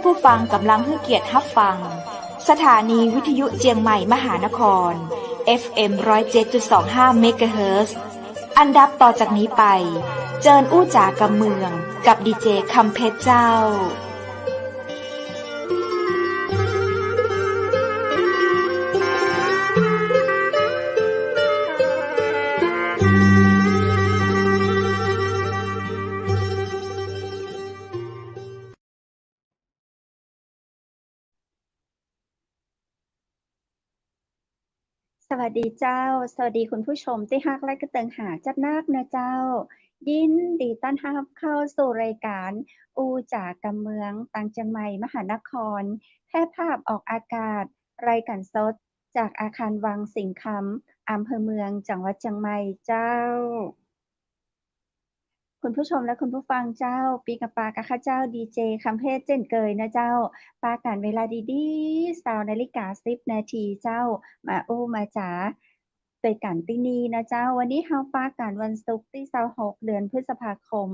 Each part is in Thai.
ผู้ฟังกำลังให้เกียรติรับฟังสถานีวิทยุเจียงใหม่มหานคร FM 107.25 เมกะเฮิรตซ์อันดับต่อจากนี้ไปเจิญอู้จ๋ากับเมืองกับดีเจคำเพชรเจ้าสวัสดีเจ้าสวัสดีคุณผู้ชมที่ฮักและกระเติงหาจัดนักนะเจ้ายินดีต้อนรับเข้าสู่รายการอูจ๋ากำเมืองตังเชียงใหม่มหานครแพร่ภาพออกอากาศรายการสดจากอาคารวังสิงห์คำอำเภอเมืองจังหวัดเชียงใหม่เจ้าคุณผู้ชมและคุณผู้ฟังเจ้าปีกับปากับข้าเจ้าดีเจคำเพชรเจ่นเกยนะเจ้าปาการเวลาดีๆ20:10 นาทีเจ้ามาอู้มาจ๋าไปกันที่นี่นะเจ้าวันนี้เฮาปาการวันศุกร์ที่26เดือนพฤษภาคม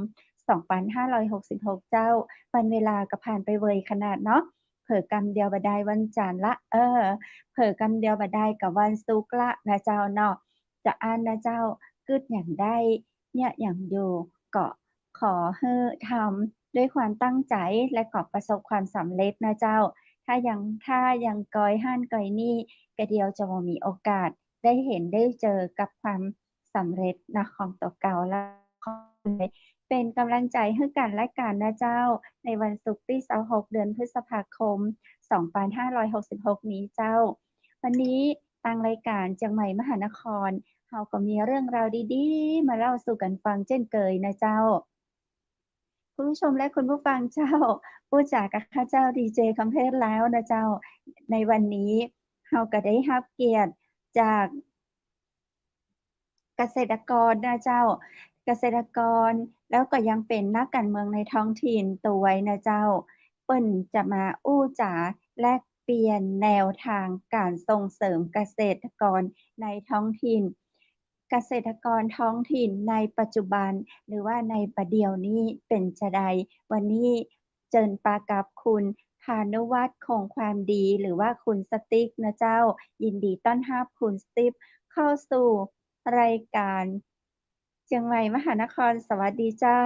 2566เจ้าวันเวลาก็ผ่านไปเวยขนาดเนาะเผอกำเดียวบ่ได้วันจันทร์ละเผอกำเดียวบ่ได้กับวันศุกร์ละนะเจ้าเนาะจะอ่านนะเจ้ากึดอย่างได้เนี่ยอย่างอยู่ก็ขอให้ทำด้วยความตั้งใจและก็ประสบความสำเร็จนะเจ้าถ้ายังก้อยหั่นก้อยนี่ก็เดียวจะบ่มีโอกาสได้เห็นได้เจอกับความสำเร็จนะของตัวเก่าแล้วเป็นกำลังใจให้กันและกันนะเจ้าในวันศุกร์ที่26เดือนพฤษภาคม2566นี้เจ้าวันนี้ทางรายการเชียงใหม่มหานครเฮาก็มีเรื่องราวดีๆมาเล่าสู่กันฟังเช่นเคยนะเจ้าคุณผู้ชมและคุณผู้ฟังเจ้าอู้จ๋ากับข้าเจ้าดีเจคำเพชรแล้วนะเจ้าในวันนี้เฮาก็ได้รับเกียรติจากเกษตรกรนะเจ้าเกษตรกรแล้วก็ยังเป็นนักการเมืองในท้องถิ่นตัวไว้นะเจ้าเปิ้นจะมาอู้จ๋าแลกเปลี่ยนแนวทางการส่งเสริมเกษตรกรในท้องถิ่นเกษตรกรท้องถิ่นในปัจจุบันหรือว่าในประเดี๋ยวนี้เป็นจะใดวันนี้เจิญปากับคุณพานุวัฒน์คงความดีหรือว่าคุณสติ๊กนะเจ้ายินดีต้อนรับคุณสติ๊กเข้าสู่รายการเชียงใหม่มหานครสวัสดีเจ้า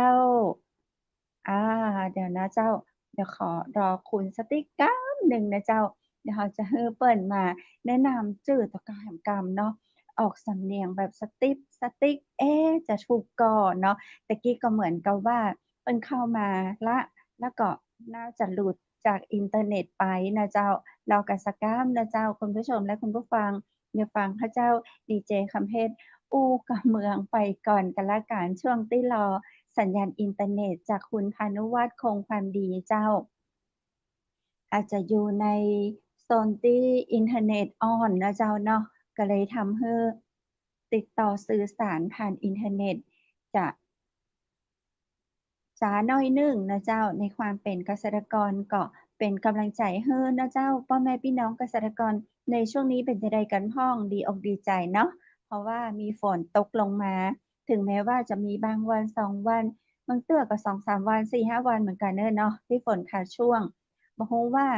อ่าเดี๋ยวนะเจ้าเดี๋ยวขอรอคุณสติ๊กแป๊บหนึ่งนะเจ้าเดี๋ยวเราจะให้เปิ่นมาแนะนำชื่อตะกาแห่งกรรมเนาะออกสำเนียงแบบสติ๊กจะถูกก่อนเนาะตะกี้ก็เหมือนกับว่าเปิ้นเข้ามาแล้วก็น่าจะหลุดจากอินเทอร์เน็ตไปนะเจ้าเราก็สกามนะเจ้าคุณผู้ชมและคุณผู้ฟังเดี๋ยวฟังพระเจ้าดีเจคำเพชรอู้กับเมืองไปก่อนกันละกันช่วงที่รอสัญญาณอินเทอร์เน็ตจากคุณพานุวัฒน์คงความดีเจ้าอาจจะอยู่ในโซนที่อินเทอร์เน็ตอ่อนนะเจ้าเนาะก็เลยทำให้ติดต่อสื่อสารผ่านอินเทอร์เน็ตจะช้าน้อยหนึ่งนะเจ้าในความเป็นเกษตรกรก็เป็นกำลังใจให้นะเจ้าพ่อแม่พี่น้องเกษตรกรในช่วงนี้เป็นจั่งใดกันพ้องดีอกดีใจเนาะเพราะว่ามีฝนตกลงมาถึงแม้ว่าจะมีบางวัน2วันบางเทื่อก็2-3วัน4-5วันเหมือนกันเนาะที่ฝนขาดช่วงบ่ฮู้ว่า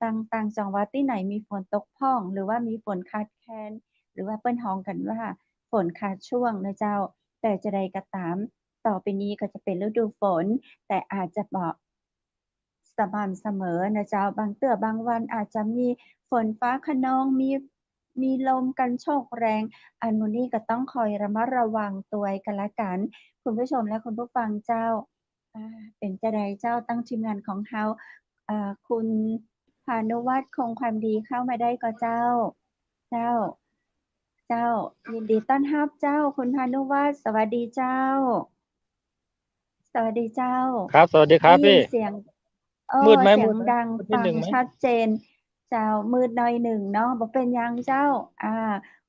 ต่างจังหวัดที่ไหนมีฝนตกพร่องหรือว่ามีฝนขาดแคลนหรือว่าเปิ้นฮ้องกันว่าฝนขาดช่วงนะเจ้าแต่จั่งใดก็ตามต่อไปนี้ก็จะเป็นฤดูฝนแต่อาจจะบ่สม่ำเสมอนะเจ้าบางเทื่อบางวันอาจจะมีฝนฟ้าคะนองมีลมกันโชกแรงอันนู้นนี่ก็ต้องคอยระมัดระวังตัวกันละกันคุณผู้ชมและคุณผู้ฟังเจ้าเป็นจั่งใดเจ้าตั้งทีมงานของเฮาคุณพานุวัฒน์คงความดีเข้ามาได้ก็เจ้าเจ้ายินดีต้อนรับเจ้าคุณพานุวัฒน์สวัสดีเจ้าสวัสดีเจ้าครับสวัสดีครับได้ยินพี่เสียงมืดไหม เสีย มื ง ดไหม ดัง มืดนิด ฟั นึ ง งไหม ชัดเจน เจ้ามืดหน่อยหนึ่งเนาะบ่เป็นหยังเจ้า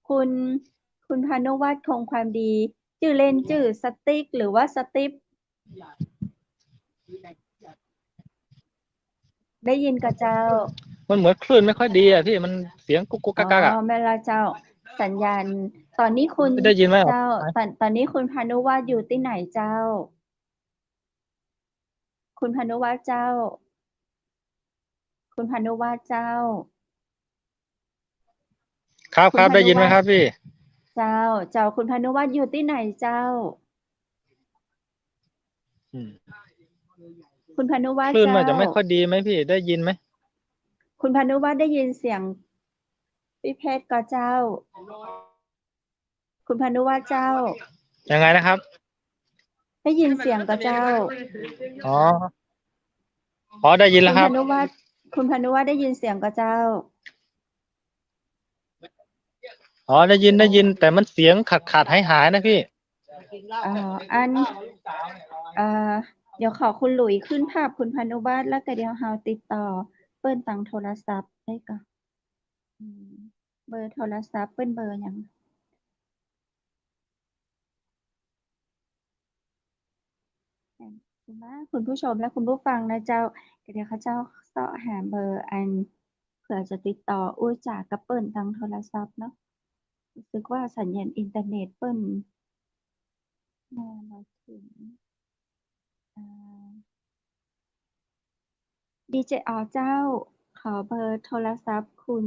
คุณพานุวัฒน์คงความดี ชื่อเล่นชื่อสติ๊กหรือว่าสติ๊ปได้ยินกับเจ้า มันเหมือนคลื่นไม่ค่อยดีอ่ะพี่มันเสียงกุ๊กกุ๊กกักกักอ่ะ แม่ละเจ้า สัญญาณ ตอนนี้คุณ ได้ยินไหม เจ้า ตอนนี้คุณพานุวัฒน์อยู่ที่ไหนเจ้า คุณพานุวัฒน์เจ้า คุณพานุวัฒน์เจ้า ครับ คุ ค ณ รับ พา ได้ นุ ยินไหม วัฒ ครั น์ บพี่ เจ้าคุณพานุวัฒน์อยู่ที่ไหนเจ้า อืม คุณพานุวัฒ ค น์ ลื่น เจ้า น่าจะไม่ค่อยดีไหมพี่ ได้ยินไหม? คุณพานุวัฒน์ได้ยินเสียงพี่เพชรก็เจ้า คุณพานุวัฒน์เจ้า ยังไงนะครับ? ได้ยินเสียงก็เจ้า อ๋อ อ๋อ ได้ยินแล้ คุ ว ณ ครั พา บ นุวัฒน์ คุณพานุวัฒน์ได้ยินเสียงก็เจ้า อ๋อ ได้ยิน แต่มันเสียงขาด ๆ หาย ๆ นะพี่ อัน เดี๋ยวขอคุณหลุยส์ขึ้นภาพคุณพานุวัฒน์ แล้วก็เดี๋ยวเราติดต่อเปิ้นทางโทรศัพท์ได้ก็ เบอร์โทรศัพท์เปิ้นเบอร์หยัง? คุณผู้ชมและคุณผู้ฟังนะเจ้า เดี๋ยวเขาเจ้าเสาะหาเบอร์อัน เผื่อจะติดต่ออู้จ๋ากับเปิ้นทางโทรศัพท์เนาะ รู้สึกว่าสัญญาณอินเทอร์เน็ตเปิ้น มาบ่ถึง ดีเจ อ๋อ เจ้า ขอเบอร์โทรศัพท์คุณ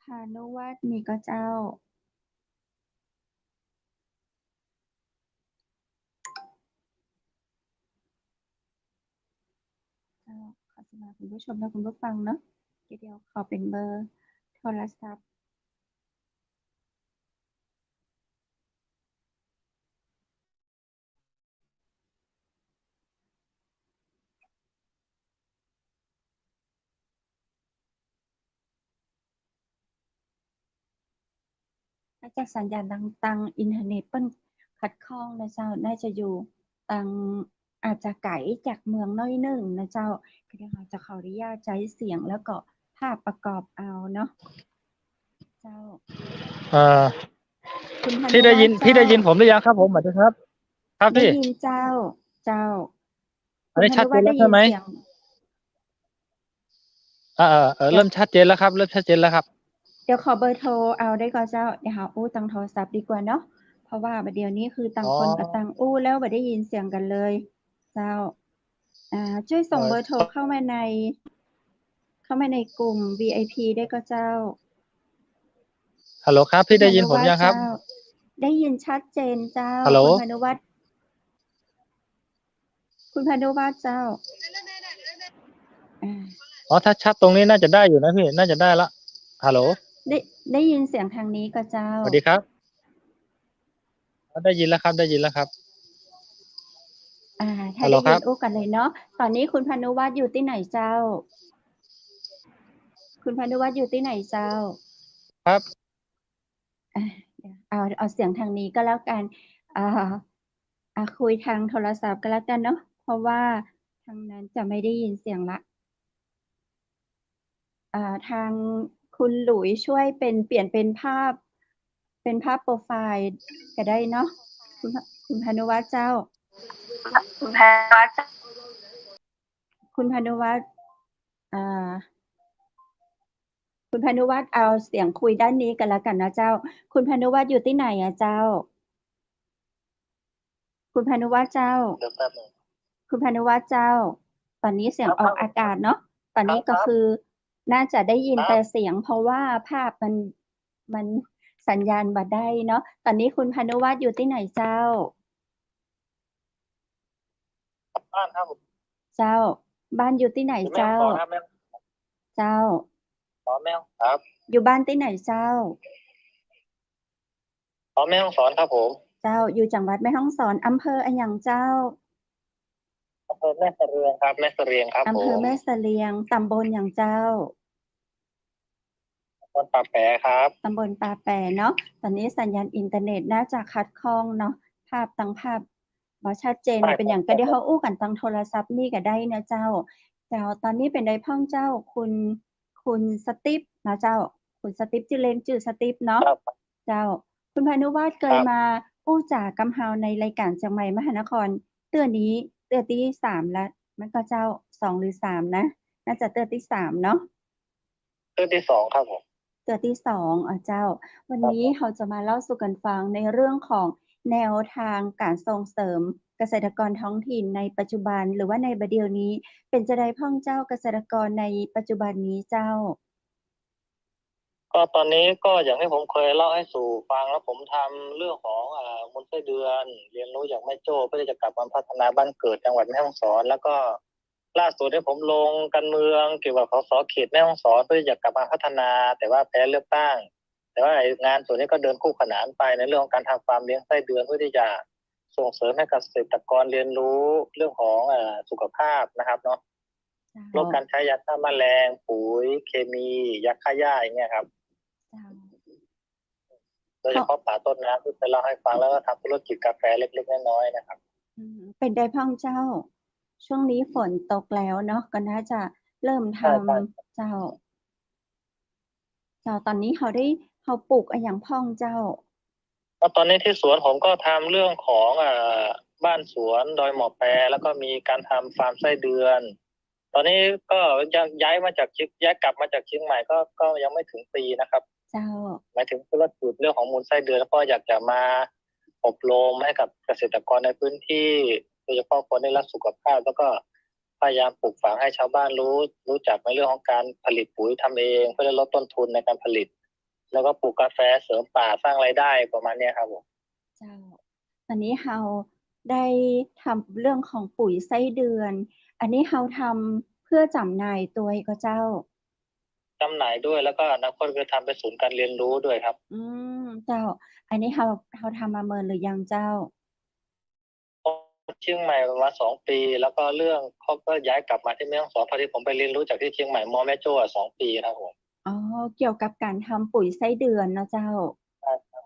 พานุวัฒน์นี่ก็เจ้า ขอสำหรับคุณผู้ชมและคุณผู้ฟังเนาะ เดี๋ยวขอเป็นเบอร์โทรศัพท์ น่าจะสัญญาณทางอินเทอร์เน็ตเปิ้นขัดข้องนะเจ้า น่าจะอยู่ทาง อาจจะไกลจากเมืองน้อยหนึ่งนะเจ้า เดี๋ยวเราจะขออนุญาตใช้เสียงแล้วก็ภาพประกอบเอาเนาะ เจ้า คุณพา พี่ นุ ได้ วั ยิ ฒ น น์ พี่ เจ้า ได้ยินผมหรือยังครับผม? สวัสดีครับ ครับ ได้ พี่ ยินเจ้า เจ้า อคัุน ณ นี้ พา ชั นุ ดเจ วัฒ น น์ แลไ้ดว้ใชยิ่ไหม? นเสียง เริ่มชัดเจนแล้วครับ เริ่มชัดเจนแล้วครับ เดี๋ยวขอเบอร์โทรเอาได้ก็เจ้า เดี๋ยวเราอู้ทางโทรศัพท์ดีกว่าเนาะ เพราะว่าบัดเดี๋ยวนี้คือต่า อ๋ งคนก็ต่าอ งอู้แล้วบ่ได้ยินเสียงกันเลย เจ้า ช่วยส่งเบอร์โทรเข้ามาในกลุ่ม VIP ได้ก็เจ้า ฮัลโหลครับ คพุี่ณ ได พ้า ยิ นนุวผมัฒ ยั น์ งค เจ รั้บ? า ได้ยินชัดเจนเจ้า ฮัลโหล คุณพานุวัฒน์ คุณพานุวัฒน์เจ้า อ๋อ ถ้าชัดตรงนี้น่าจะได้อยู่นะพี่ น่าจะได้แล้ว ฮัลโหล ได้ยินเสียงทางนี้ก็เจ้า สวัสดีครับ ได้ยินแล้วครับ ได้ยินแล้วครับ ถ้า ฮัลโห ไล ด้ ค ยิ รั น บ อู้กันเลยเนาะ ตอนนี้คุณพานุวัฒน์อยู่ที่ไหนเจ้า? คุณพานุวัฒน์อยู่ที่ไหนเจ้า? ครับ เดี๋ยวเอาเสียงทางนี้ก็แล้วกัน คุยทางโทรศัพท์ก็แล้วกันเนาะ เพราะว่าทางนั้นจะไม่ได้ยินเสียงแล้ว ทางคุณหลุยส์ช่วยเปลี่ยนเป็นภาพโพรไฟล์ก็ได้เนาะ คุณพานุวัฒน์เจ้า คุณพานุวัฒน์ คุณพานุวัฒน์เอาเสียงคุยด้านนี้ก็แล้วกันนะเจ้า คุณพานุวัฒน์อยู่ที่ไหนอะเจ้า? คุณพานุวัฒน์เจ้า เดี๋ยวแป๊บหนึ่ง คุณพานุวัฒน์เจ้า ตอนนี้เสียงออกอากาศเนาะ ตอนนี้ก็ ครับ คือน่าจะได้ยิน ครับ แต่เสียง เพราะว่าภาพมันสัญญาณบ่ได้เนาะ ตอนนี้คุณพานุวัฒน์อยู่ที่ไหนเจ้า? บ้านครับผม เจ้า บ้านอยู่ที่ไหน อยู่แม่ เจ้า? ฮ่องสอนครับ แม่ เจ้า อ๋อ แม่ ฮ่อง ครับ อยู่บ้านที่ไหนเจ้า? อ๋อ แม่ฮ่องสอนครับผม เจ้า อยู่จังหวัดแม่ฮ่องสอน อำเภออะหยังเจ้า? อำเภอแม่เสรียงครับ แม่เสรียงครับผม อำเภอแม่เสลียง ตำบลหยังเจ้า? ตำบลป่าแปครับ ตำบลป่าแปเนาะ ตอนนี้สัญญาณอินเทอร์เน็ตน่าจะขัดข้องเนาะ ภาพบ่ชัดเจน ใช่ เป็นหยัง ก็เดี๋ยวเราอู้กันทางโทรศัพท์นี่ก็ได้นะเจ้า เจ้า ตอนนี้เป็นไดพ้องเจ้า คุณสติ๊ปนะเจ้า คุณสติ๊ป ชื่อเล่นชื่อสติ๊ปเนาะ ครับ เจ้า คุณพานุวัฒน์เค ค ย รับ มาอู้จ๋ากับเราในรายการเชียงใหม่มหานคร เทื่อนี้เทื่อที่ 3 แล้วแม่นบ่เจ้า 2 หรือ 3 นะ น่าจะเทื่อที่ 3 เนาะ เทื่อที่ 2 ครับผม เทื่อที่ 2 เจ้า วัน ครับ นี้ ผม เราจะมาเล่าสู่กันฟังในเรื่องของแนวทางการส่งเสริม เกษตรกรท้องถิ่นในปัจจุบันหรือว่าในบัดเดี๋ยวนี้ เป็นจะได้พ่องเจ้าเกษตรกรในปัจจุบันนี้เจ้า ก็ตอนนี้ก็อย่างที่ผมเคยเล่าให้สู่ฟังแล้วผมทำเรื่องของมูลไส้เดือนเรียนรู้จากแม่โจ้เพื่อที่จะกลับมาพัฒนาบ้านเกิดจังหวัดแม่ฮ่องสอนแล้วก็ล่าสุดที่ผมลงการเมืองเกี่ยวกับสสเขตแม่ฮ่องสอนเพื่อที่จะกลับมาพัฒนาแต่ว่าแพ้เลือกตั้งแต่ว่าไอ้งานส่วนนี้ก็เดินคู่ขนานไปในเรื่องของการทำฟาร์มเลี้ยงไส้เดือนเพื่อที่จะส่งเสริมให้เกษตรกรเรียนรู้เรื่องของสุขภาพนะครับเนาะลดการใช้ยาฆ่าแมลงปุ๋ยเคมียาฆ่าหญ้าอย่างเงี้ยครับ โดยเฉพาะป่าต้นน้ำที่เคยเล่าให้ฟังแล้วก็ทำธุรกิจกาแฟเล็กๆน้อยๆนะครับ เป็นได้พ่องเจ้า ช่วงนี้ฝนตกแล้วเนาะก็น่าจะเริ่มท ใช่ ำเจ้า เจ้าตอนนี้เขาปลูกอะไรอย่างพ่องเจ้า แล้วตอนนี้ที่สวนผมก็ทำเรื่องของบ้านสวนดอยหมอแปรแล้วก็มีการทำฟาร์มไส้เดือน ตอนนี้ก็ยังย้ายกลับมาจากเชียงใหม่ก็ยังไม่ถึงปีนะครับ เจ้า หมายถึงธุรกิจเรื่องของมูลไส้เดือนแล้วก็อยากจะมาอบรมให้กับเกษตรกรในพื้นที่โดยเฉพาะคนที่รักสุขภาพแล้วก็พยายามปลูกฝังให้ชาวบ้านรู้จักในเรื่องของการผลิตปุ๋ยทำเองเพื่อลดต้นทุนในการผลิต แล้วก็ปลูกกาแฟเสริมป่าสร้างรายได้ประมาณนี้ครับผม เจ้า ตอนนี้เราได้ทำเรื่องของปุ๋ยไส้เดือน อันนี้เราทำเพื่อจำหน่ายตัวก็เจ้า จำหน่ายด้วยแล้วก็อนาคตก็ทำเป็นศูนย์การเรียนรู้ด้วยครับ เจ้า อันนี้เราทำมาเมินหรือยังเจ้า เชียงใหม่ประมาณ2 ปีแล้วก็เรื่องเขาก็ย้ายกลับมาที่แม่ฮ่องสอนพอดีผมไปเรียนรู้จากที่เชียงใหม่มอแม่โจ้2 ปีครับผม อ๋อ เกี่ยวกับการทำปุ๋ยไส้เดือนนะเจ้า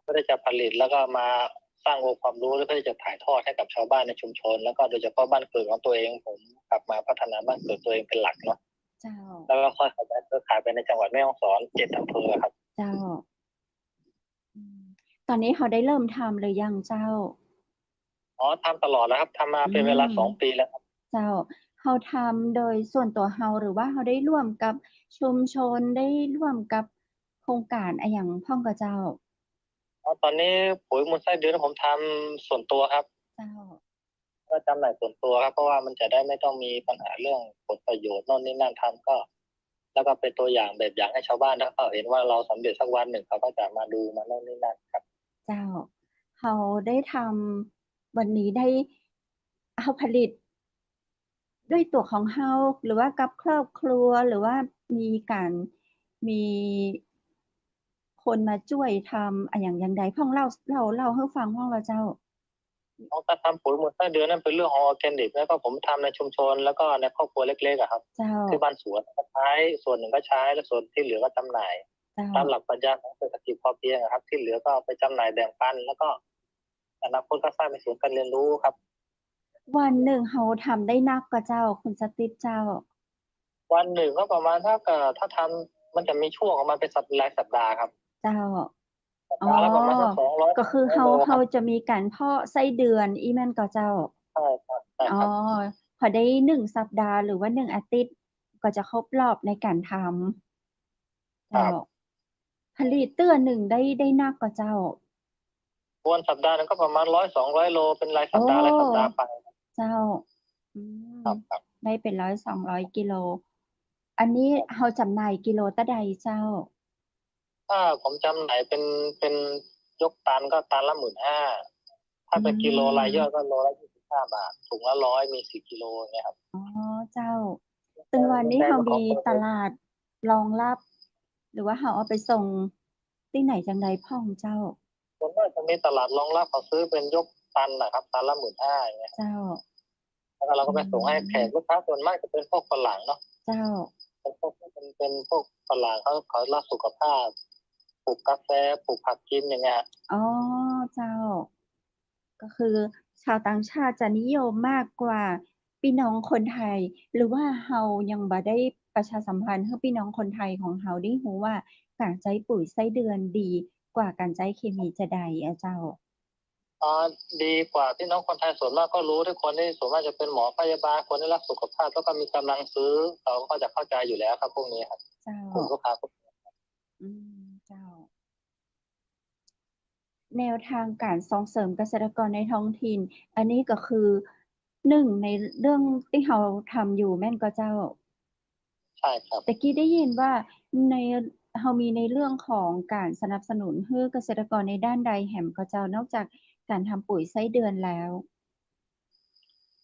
เพื่อจะผลิตแล้วก็มาสร้างองค์ความรู้แล้วเพื่อจะถ่ายทอดให้กับชาวบ้านในชุมชน แล้วก็โดยเฉพาะบ้านเกิดของตัวเองผมกลับมาพัฒนาบ้านเกิดตัวเองเป็นหลักเนาะ เจ้า แล้วก็ค่อยขยายเครือข่ายไปในจังหวัดแม่ฮ่องสอน7 อำเภอครับ เจ้า ตอนนี้เขาได้เริ่มทำหรือยังเจ้า ทำตลอดแล้วครับทำมาเป็นเวลา2 ปีแล้วครับ เจ้าเขาทำโดยส่วนตัวเฮาหรือว่าเขาได้ร่วมกับชุมชนได้ร่วมกับโครงการอะไรอย่างพ่องกับเจ้า ตอนนี้ปุ๋ยมูลไส้เดือนผมทำส่วนตัวครับ เจ้า ก็จำหน่ายส่วนตัวครับเพราะว่ามันจะได้ไม่ต้องมีปัญหาเรื่องผลประโยชน์โน่นนี่นั่นทำก็ แล้วก็เป็นตัวอย่างแบบอย่างให้ชาวบ้านถ้าเขาเห็นว่าเราสำเร็จสักวันหนึ่งเขาก็จะมาดูมาโน่นนี่นั่นครับ เจ้าเขาได้ทำวันนี้ได้เขาผลิต ด้วยตัวของเฮาหรือว่ากับครอบครัวหรือว่ามีคนมาช่วยทำอะไรอย่างใดพ่องเล่าให้ฟังพ่องเราเจ้า ของการทำปุ๋ยมูลไส้เดือนนั่นเป็นเรื่องของออร์แกนิกแล้วก็ผมทำในชุมชนแล้วก็ในครอบครัวเล็กๆอะครับ เจ้า ที่บ้านสวนก็ใช้ส่วนหนึ่งก็ใช้แล้วส่วนที่เหลือก็จำหน่าย เจ้า ตามหลักปรัชญาของเศรษฐกิจพอเพียงอะครับที่เหลือก็เอาไปจำหน่ายแบ่งปันแล้วก็อนาคตก็สร้างเป็นศูนย์การเรียนรู้ครับ วันหนึ่งเขาทำได้นักกับเจ้าคุณสติ๊บเจ้า วันหนึ่งก็ประมาณถ้าทำมันจะมีช่วงของมันเป็นรายสัปดาห์ครับ เจ้า สัปดาห์ละประมาณสัก200 ก็คือเฮา โลครับ จะมีการเพาะไส้เดือนอีแม่นก็เจ้า ใช่ครับใช่ อ๋อ ครับ พอได้1 สัปดาห์หรือว่า1 อาทิตย์ ก็จะครบรอบในการทำเจ้าผลิตเตื้อหนึ่งได้นักก็เจ้า วันสัปดาห์นึงก็ประมาณ100-200 โลเป็นรายสัปดาห์ โอ้ รายสัปดาห์ไป เจ้า ครับครับ ได้เป็น100-200 กิโล อันนี้เฮาจำหน่ายกิโลตะใดเจ้า ถ้าผมจำหน่ายเป็นยกตันก็ตันละ15,000ถ้าเป็นกิโลรายย่อยก็โลละ25 บาทถุงละ100มี10 กิโลอย่างเงี้ยครับ อ๋อ เจ้า ตึงวันนี้เฮามีตลาดรองรับ หรือว่าเฮาเอาไปส่งที่ไหนจังใดพ่องเจ้า ส่วนมากจะมีตลาดรองรับเขาซื้อเป็นยกตันนะครับตันละ15,000อย่างเงี้ย เจ้า แล้วก็เราก็ไปส่งให้แขกลูกค้าส่วนมากจะเป็นพวกฝรั่งเนาะ เจ้า เป็นพวกฝรั่งเขารักสุขภาพปลูกกาแฟปลูกผักกินอย่างเงี้ย อ๋อ เจ้า ก็คือชาวต่างชาติจะนิยมมากกว่าพี่น้องคนไทย หรือว่าเฮายังบ่ได้ประชาสัมพันธ์ให้พี่น้องคนไทยของเฮาได้รู้ว่าการใช้ปุ๋ยไส้เดือนดีกว่าการใช้เคมีจะใดอะเจ้า ดีกว่าพี่น้องคนไทยส่วนมากก็รู้ทุกคนที่ส่วนมากจะเป็นหมอพยาบาลคนที่รักสุขภาพแล้วก็มีกำลังซื้อเราก็จะเข้าใจอยู่แล้วครับพวกนี้ครับ เจ้า กลุ่มลูกค้าพวกนี้ เจ้า แนวทางการส่งเสริมเกษตรกรในท้องถิ่น อันนี้ก็คือหนึ่งในเรื่องที่เราทำอยู่แม่นก็เจ้า ใช่ครับ ตะกี้ได้ยินว่าในเรามีในเรื่องของการสนับสนุนให้เกษตรกรในด้านใดแหมก็เจ้านอกจากการทำปุ๋ยไส้เดือนแล้ว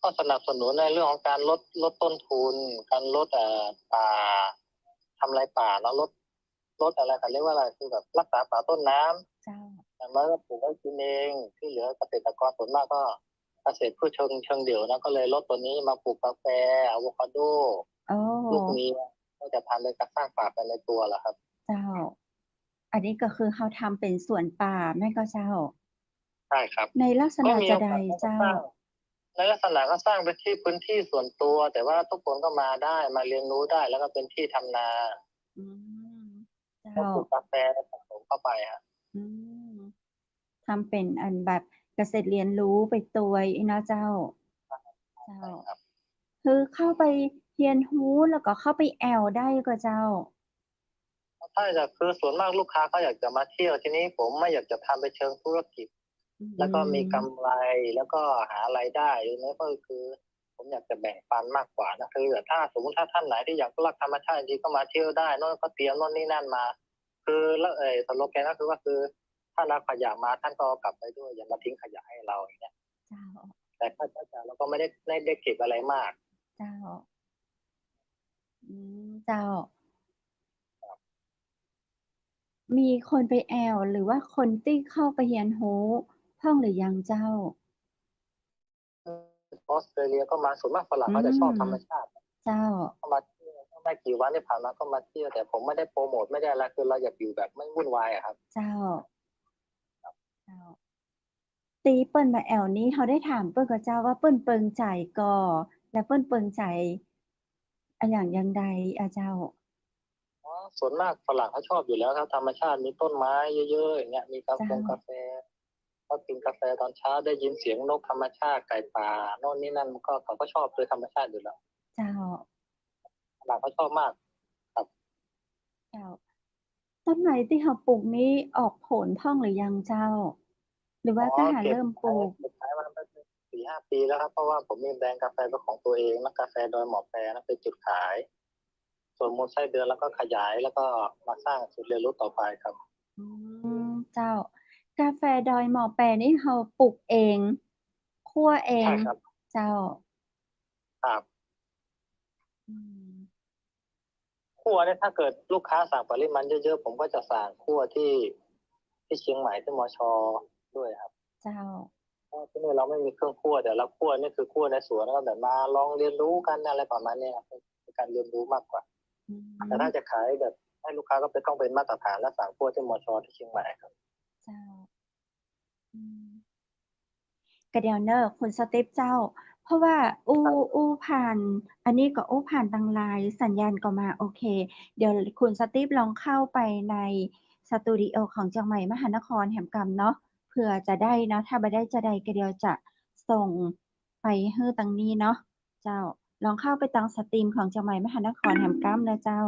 ก็สนับสนุนในเรื่องของการลดต้นทุนการลดป่าทำลายป่าแล้วลดอะไรกันเรียกว่าอะไรคือแบบรักษาป่าต้นน้ำเจ้า อย่างน้อยก็ปลูกไว้กินเองที่เหลือเกษตรกรส่วนมากก็เกษตรพืชเชิงเดี่ยวนะก็เลยลดตัวนี้มาปลูกกาแฟอะโวคาโดโอ้ ลูกนี้ก็จะทำเป็นการสร้างป่าไปในตัวแหละครับเจ้า อันนี้ก็คือเขาทำเป็นสวนป่าแม่นก็เจ้า ใช่ครับในลักษก็ณะจะใดมีโอกาสก็เจ้า สร้างในลักษณะก็สร้างเป็นที่พื้นที่ส่วนตัวแต่ว่าทุกคนก็มาได้มาเรียนรู้ได้แล้วก็เป็นที่ทำนา อืม ก็เจ้า ปลูกกาแฟผสมเข้าไปฮะอืม ทำเป็นอันแบบเกษตรเรียนรู้ไปตัวอีนะเจ้า เจ้า ใช่ครับคือเข้าไปเรียนรู้แล้วก็เข้าไปแอวได้ก็เจ้า ถ้าจะคือส่วนมากลูกค้าเขาอยากจะมาเที่ยวทีนี้ผมไม่อยากจะทำไปเชิงธุรกิจอืแล้วก็มีม กำไรแล้วก็หารายได้หรือไม่ก็คือผมอยากจะแบ่งปันมากกว่านะคือถ้าสมมติถ้าท่านไหนที่อยากรักธรรมชาติจริงๆก็มาเที่ยวได้นนก็เตรียมโน่นนี่นั่นมาคือแล้วสโลแกนก็คือว่าคือถ้านักขยะมาท่านก็เอากลับไปด้วยอย่ามาทิ้งขยะให้เราอย่างเงี้ยเจ้า แต่ค่าใช้จ่ายเราก็ไม่ได้เก็บอะไรมาก เจ้า เจ้า มีคนไปแอวหรือว่าคนที่เข้าไปเรียนรู้เพิ่งหรือยังเจ้า ออสเตรเลียก็มาส่วนมากฝรั่งอืเขาจะชอบธรรมม ชาติเจ้า เขามาเที่ยวไม่กี่วันที่ผ่านมาก็มาเที่ยวแต่ผมไม่ได้โปรโมทไม่ได้อะไรคือเราอยากอยู่แบบไม่วุ่นวายอะครับเจ้า เจ้า ตีเปิ้นมาแอวนี้เขาได้ถามเปิ้นกับเจ้าว่าเปิ้นเปิงใจก่อและเปิ้นเปิงใจอันอย่างยังใดอาเจ้า อ๋อส่วนมากฝรั่งเขาชอบอยู่แล้วครับธรรมชาติมีต้นไม้เยอะๆอย่างเงี้ยมีเจ้า กาแฟก็กินกาแฟตอนเช้าได้ยินเสียงนกธรรมชาติไก่ป่าโน่นนี่นั่นมันก็เขาก็ชอบโดยธรรมชาติอยู่แล้วเจ้า ฝรั่งเขาชอบมากครับเจ้า ต้นไม้ที่เขาปลูกนี้ออกผลพ่องหรือยังเจ้า หรืออ๋อว่าก็หาเก็บเริ่มปลูก ขายเก็บขายมาได้4-5 ปีแล้วครับเพราะว่าผมมีแบรนด์กาแฟเป็นของตัวเองนะกาแฟดอยหมอแปรนะเป็นจุดขาย ส่วนมูลไส้เดือนแล้วก็ขยายแล้วก็มาสร้างศูนย์เรียนรู้ต่อไปครับอืเจ้า กาแฟดอยหมอแปรนี่เราปลูกเองคั่วเองใช่ครับเจ้าครับอืมคั่วเนี่ยถ้าเกิดลูกค้าสั่งปริมาณเยอะๆผมก็จะสั่งคั่วที่เชียงใหม่ที่มชด้วยครับเจ้าเพราะที่นี่เราไม่มีเครื่องคั่วแต่เราคั่วนี่คือคั่วในสวนแล้วก็แบบมาลองเรียนรู้กันอะไรประมาณนี้ครับเป็นการเรียนรู้มากกว่าอืแต่มถ้าจะขายแบบให้ลูกค้าก็เป็นต้องเป็นมาตรฐานและสั่งคั่วที่มชที่เชียงใหม่ครับเจ้าอืม กระเดียวเนอร์คุณสติปเจ้า เพราะว่าอู้ผ่าน อันนี้ก็อู้ผ่านทางไลน์สัญญาณก็มาโอเค เดี๋ยวคุณสติปลองเข้าไปในสตูดิโอของเชียงใหม่มหานครแหมกำเนาะเผื่อจะได้เนาะถ้าไม่ได้จะได้กระเดียวจะส่งไปให้ตังนี้เนาะเจ้า ลองเข้าไปตังสตรีมของเชียงใหม่มหานครแหมกำนะเจ้า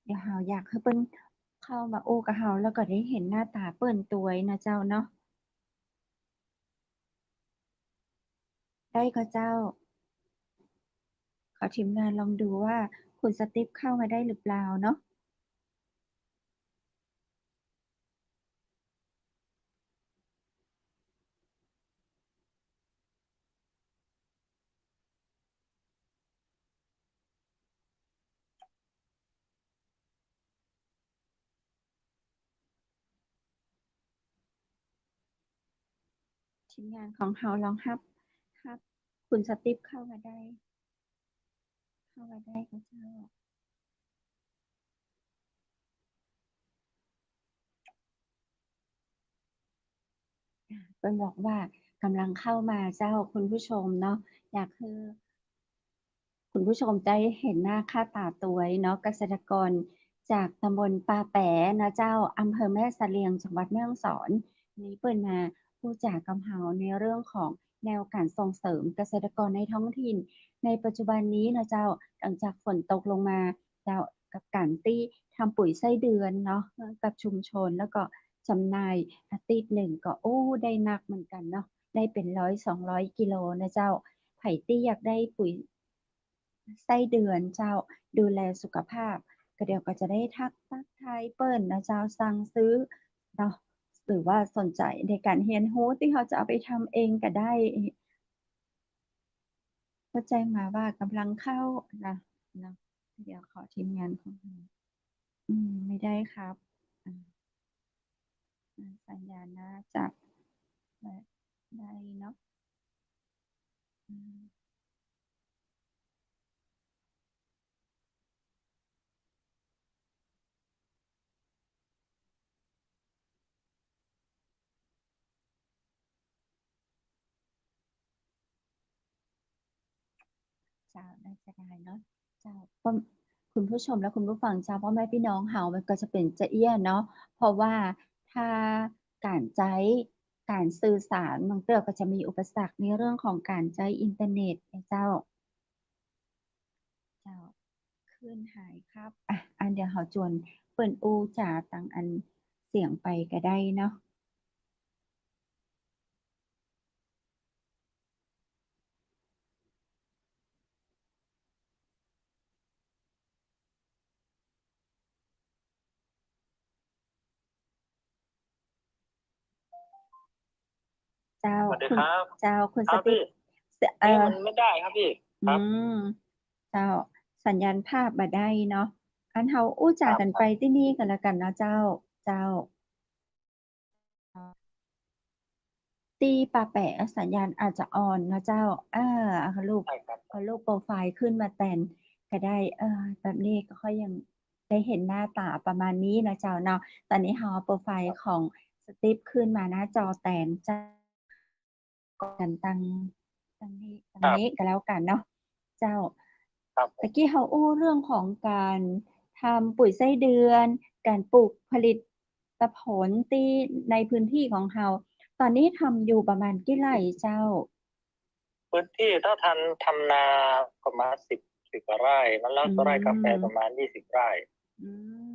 เดี๋ยวเฮาอยากให้เปิ้นเข้ามาโอ้กับเฮาแล้วก็ได้เห็นหน้าตาเปิ้นตัวยนะเจ้าเนาะได้ก็เจ้า ขอทีมงานลองดูว่าคุณสติฟเข้ามาได้หรือเปล่าเนาะทีมงานของเฮาลองฮับคุณสติฟเข้ามาได้ก็เจ้าเปิ้นบอกว่ากำลังเข้ามาเจ้าคุณผู้ชมเนาะอยากคือ คุณผู้ชมได้เห็นหน้าค่าตาตัวเนาะเกษตรกรจากตำบลปาแปะนะเจ้าอำเภอแม่เสลียงจังหวัดแม่ฮ่องสอนนี้เปิดมาผู้จากกำเฮาในเรื่องของแนวการส่งเสริมเกษตรกรในท้องถิ่นในปัจจุบันนี้นะเจ้าหลังจากฝนตกลงมา เจ้ากับการที่ทำปุ๋ยไส้เดือนเนาะกับชุมชนแล้วก็จำหน่ายอาทิตย์หนึ่งก็โอ้ได้นักเหมือนกันเนาะได้เป็น100-200 กิโลนะเจ้าไผ่ตี้อยากได้ปุ๋ยไส้เดือนเจ้าดูแลสุขภาพก็เดี๋ยวก็จะได้ทักทายเปิ้ลนะเจ้าสั่งซื้อเนาะหรือว่าสนใจในการเรียนรู้ที่เขาจะเอาไปทำเองก็ได้ก็แจ้งมาว่ากำลังเข้านะเนาะเดี๋ยวขอทีมงานของเราไม่ได้ครับอ่าสัญญาณน่าจะได้เนาะอืมเจ้าน่าจะได้เนาะเจ้าก็คุณผู้ชมและคุณผู้ฟังเจ้าพ่อแม่พี่น้องเฮามันก็จะเป็นจะเอี้ยเนาะเพราะว่าถ้าการใช้การสื่อสารบางเรื่องก็จะมีอุปสรรคในเรื่องของการใช้อินเทอร์เน็ตนะเจ้าเจ้า ขึ้นหายครับอันเดี๋ยวเขาจวนเปิ่นอูจ่าตังอันเสียงไปก็ได้เนาะเจ้าสวัสดีคุณครับเจ้าคุณครับพี่สติปมันไม่ได้ครับพี่อืครับมเจ้าสัญญาณภาพบ่ได้เนาะอันเฮาอู้คจ่ารับกันไปที่นี่กันแล้วกันเนาะเจ้าเจ้าตีปาแปะสัญญาณอาจจะออนเนาะเจ้าเอาลูกใช่ครับเอาลูกโปรไฟล์ขึ้นมาแต่นก็ได้แบบนี้ก็ค่อยยังได้เห็นหน้าตาประมาณนี้นะเจ้าเนาะตอนนี้เฮาเอาโปรไฟล์ของสติปขึ้นมาหน้าจอแตนเจ้ากันตั้งนี้ก็แล้วกันเนาะเจ้าครับผมตะกี้เฮาอู้เรื่องของการทำปุ๋ยไส้เดือนการปลูกผลิตผลที่ในพื้นที่ของเฮา ตอนนี้ทำอยู่ประมาณกี่ไร่เจ้าพื้นที่ถ้าทำนาประมาณสิบกว่าไร่นั้นแล้วอืก็ไร่กาแฟประมมาณ20 ไร่อื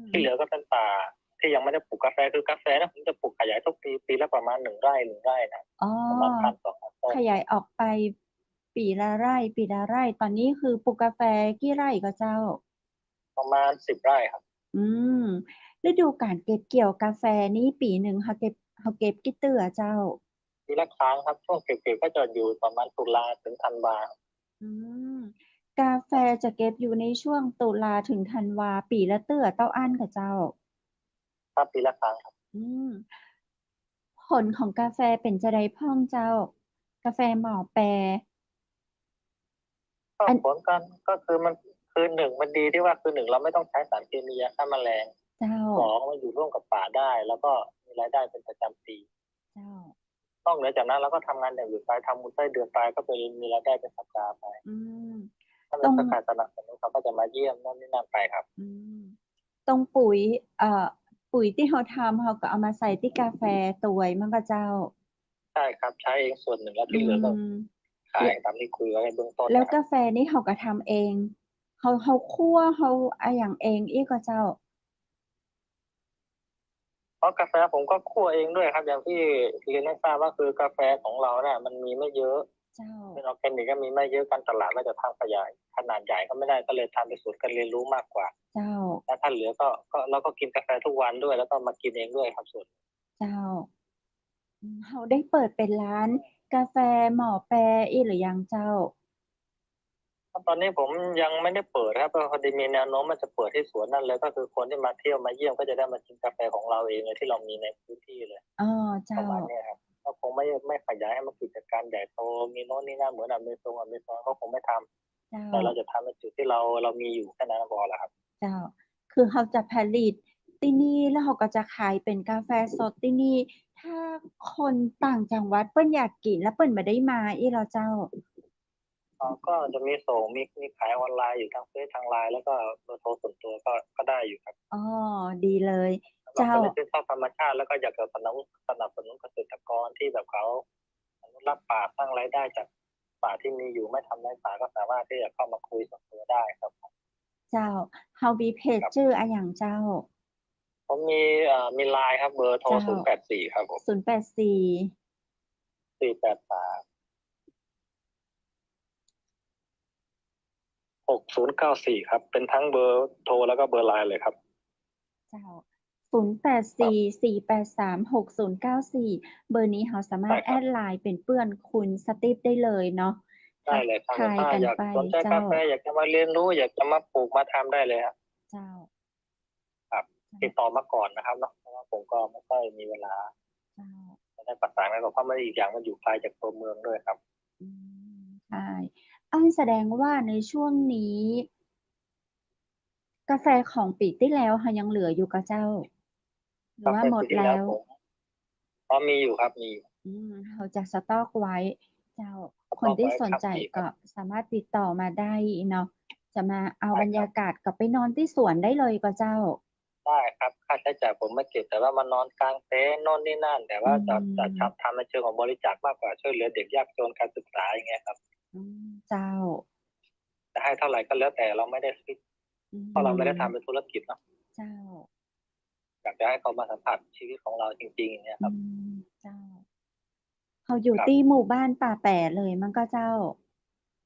ที่เหลือมก็เป็นป่าที่ยังไม่ได้ปลูกกาแฟคือกาแฟนะผมจะปลูกขยายทุกปีละประมาณ1 ไร่นะอ๋อประมาณ1,200 ต้นขยายออกไปปีละไร่ตอนนี้คือปลูกกาแฟกี่ไร่ก็เจ้าประมาณ10 ไร่ครับอืมฤดูการเก็บเกี่ยวกาแฟนี้ปีหนึ่งเขาเก็บกี่เตื้อเจ้าปีละครั้งครับช่วงเก็บก็จะอยู่ประมาณตุลาถึงธันวาอืมกาแฟจะเก็บอยู่ในช่วงตุลาถึงธันวาปีละเตื้อเต้าอั้นกับเจ้าครับปีละครั้งครับอืม ผลของกาแฟเป็นจะได้พ่องเจ้ากาแฟหม้อแปรก็อันผลกันก็คือมันคือหนึ่งมันดีที่ว่าคือหนึ่งเราไม่ต้องใช้สารเคมียาฆ่าแมลงเจ้าสองมันอยู่ร่วมกับป่าได้แล้วก็มีรายได้เป็นประจำปีเจ้านอกเหนือจากนั้นเราก็ทำงานอย่างอื่นไปทำมูลไส้เดือนไปก็เป็นมีรายได้เป็นสัปดาห์ไปอืมถ้าตรงเป็นสถานสนับสนุนเขาก็จะมาเยี่ยมนั่นนี่นั่นไปครับอืมตรงปุ๋ยที่เขาทำเขาก็เอามาใส่ที่กาแฟตัวยมันก็เจ้าใช่ครับใช้เองส่วนหนึ่งแล้วอืที่เหลือก็มขายแล้วตามที่คุยไว้ในเบื้องต้นแล้วนะครับกาแฟนี่เขาก็ทำเองเขาคั่วเขาอะไรอย่างเองอีกก็เจ้าเพราะกาแฟผมก็คั่วเองด้วยครับอย่างที่เรียนให้ทราบว่าคือกาแฟของเราเนี่ยมันมีไม่เยอะเจ้าเป็นออร์แกนิกก็มีไม่เยอะการตลาดเราจะทำขยายขนาดใหญ่ก็ไม่ได้ก็เลยทำเป็นสูตรการเรียนรู้มากกว่าเจ้าแล้วถ้าเหลือก็เราก็กินกาแฟทุกวันด้วยแล้วก็มากินเองด้วยครับส่วนเจ้าเขาได้เปิดเป็นร้านกาแฟหม้อแปรอีหรือยังเจ้า ตอนนี้ผมยังไม่ได้เปิดครับเพราะพอดีมีแนวโน้มมันจะเปิดที่สวนนั่นเลยก็คือคนที่มาเที่ยวมาเยี่ยมก็จะได้มากินกาแฟของเราเองเลยที่เรามีในพื้นที่เลยอ๋อประเจ้ามาณนี้ครับก็คงไม่ขยายให้มันกิจการใหญ่โตมีโน้นนี่นั่นเหมือนอเมซอนก็คงไม่ทเจ้าำแต่เราจะทำในจุดที่เรามีอยู่แค่นั้นพอละครับเจ้าคือเขาจะผลิตที่นี่แล้วเขาก็จะขายเป็นกาแฟสดที่นี่ถ้าคนต่างจังหวัดเปิ้นอยากกินแล้วเปิ้นไม่ได้มาอีเราเจ้าก็จะมีส่งมีขายออนไลน์อยู่ทางเฟซทางไลน์แล้วก็เบอร์โทรส่วนตัวก็ได้อยู่ครับอ๋อดีเลยเราเจ้าก็เลยชื่นชอบธรรมชาติแล้วก็อยากจะสนับสนุนเกษตรกรที่แบบเขาอนุรักษ์ป่าสร้างรายได้จากป่าที่มีอยู่ไม่ทำลายป่าก็สามารถที่จะเข้ามาคุยส่วนตัวได้ครับ เจ้าเฮามีเพจครับชื่ออะหยังเจ้าผมมีไลน์ครับเบอร์โทรเจ้า084ครับผม084 483 6094ครับเป็นทั้งเบอร์โทรแล้วก็เบอร์ไลน์เลยครับเจ้า0844836094เบอร์นี้เราสามารถแอใช่ครับดไลน์เป็นเพื่อนคุณสตีฟได้เลยเนาะได้ทักเลยครับทายถ้าอยากกันไปสนใจเจ้ากาแฟอยากจะมาเรียนรู้อยากจะมาปลูกมาทำได้เลยครับเจ้าครับติดต่อมาก่อนนะครับเนาะเพราะว่าผมก็ไม่ค่อยมีเวลาเจ้าจะได้ประสานงานกับเพราะไม่ได้อีกอย่างมันอยู่ไกลจากตัวเมืองด้วยครับอืใช่แสดงว่าในช่วงนี้กาแฟของปีที่แล้วค่ะยังเหลืออยู่กับเจ้าหรือกาแฟว่าหมปีที่แล้วดแล้วผมมีอยู่ครับมีอยู่เราจะสต็อกไว้เจ้าคนต่อไปที่สนใจครับมีครับก็สามารถติดต่อมาได้เนาะจะมาเอาบรรได้ครับยากาศกลับไปนอนที่สวนได้เลยก็เจ้าได้ครับค่าใช้จ่ายผมไม่เก็บแต่ว่ามานอนกลางเต็นท์โน่นนี่นั่นแต่อืว่าจะมทำในเชิงของบริจาคมากกว่าช่วยเหลือเด็กยากจนการศึกษาอย่างเงี้ยครับเจ้าจะให้เท่าไหร่ก็แล้วแต่เราไม่ได้ฟิกอืเพราะเราไม่ได้ทำเป็นมธุรกิจเนาะเจ้าอยากจะให้เขามาสัมผัสชีวิตของเราจริงๆอย่างเงี้ยอืครับเจ้าเขาอยู่ครับที่หมู่บ้านป่าแปะเลยมันก็เจ้า